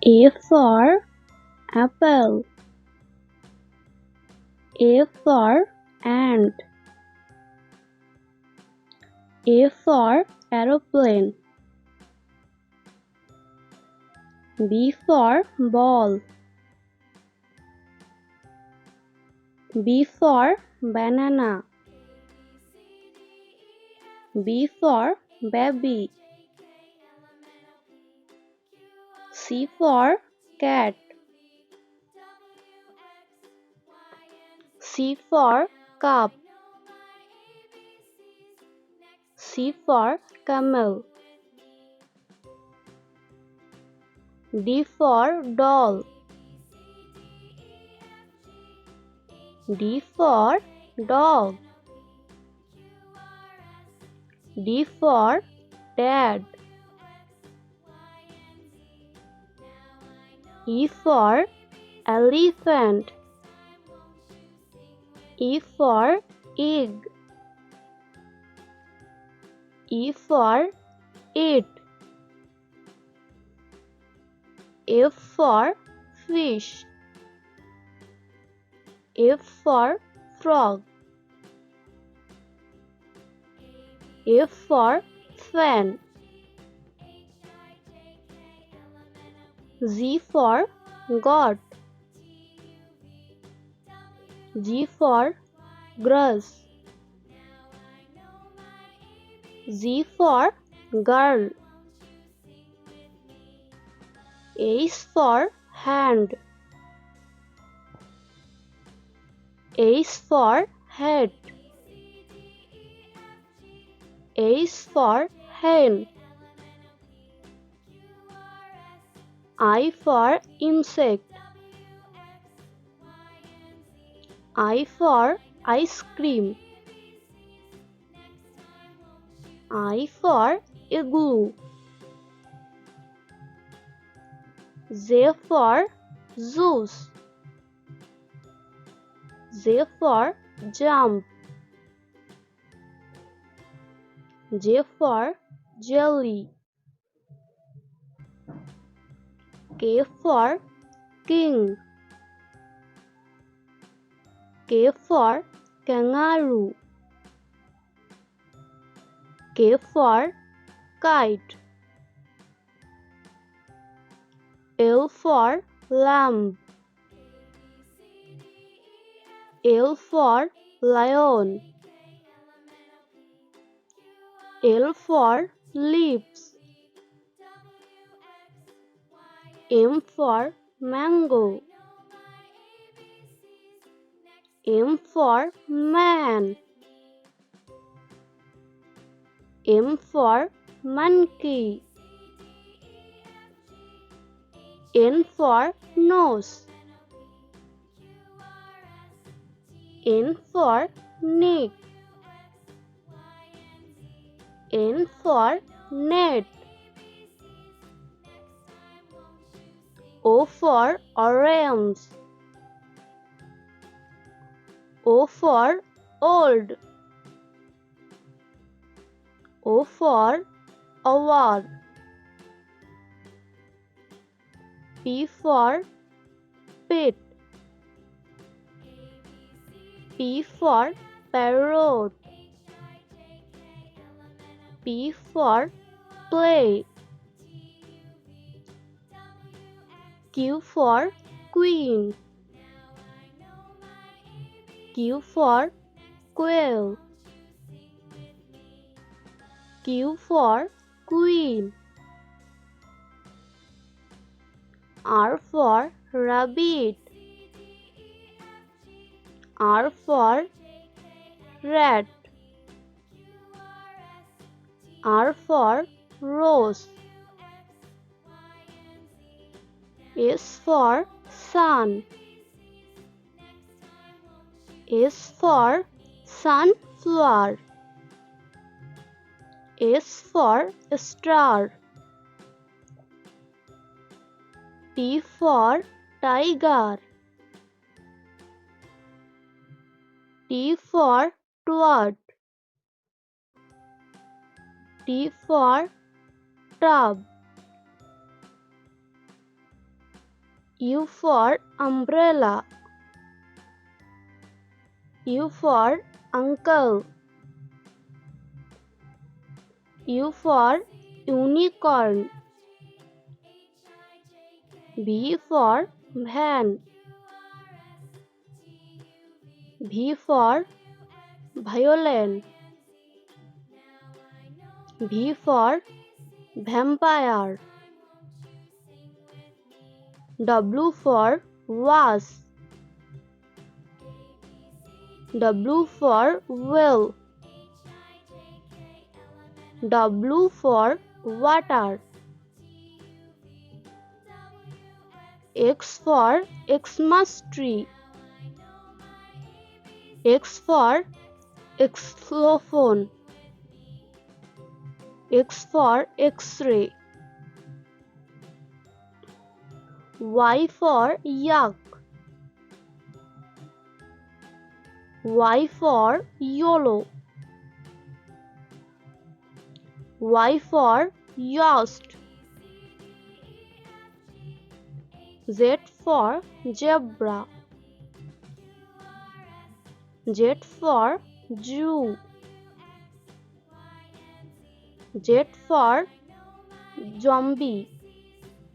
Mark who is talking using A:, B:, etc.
A: A for apple. A for ant. A for aeroplane. B for ball. B for banana. B for baby. C for cat. C for cup. C for camel. D for doll. D for dog. D for dad. E for elephant. E for egg. E for eat. F for fish. F for frog. F for fan. G for goat. G for grass. G for girl. H for hand. H for head. H for hen. I for insect. I for ice cream. I for igloo. J for juice. J for jump. J for jelly. K for king. K for kangaroo. K for kite. L for lamb. L for lion. L for leaves. M for mango. M for man. M for monkey. N for nose. N for neck. N for net. O for orange. O for old. O for award. P for pet. P for parrot. P for play. Q for queen. Q for quail. Q for queen. R for rabbit. R for rat. R for rose. S for sun. S for sunflower. S for star. T for tiger. T for toad. T for tub. U for umbrella. U for uncle. U for unicorn. V for van. V for violin. V for vampire. W for was. W for will. W for water. X for Xmas tree. X for xylophone. X for X-ray. Y for yak. Y for YOLO. Y for yost. Z for zebra. Z for Jew. Z for zombie.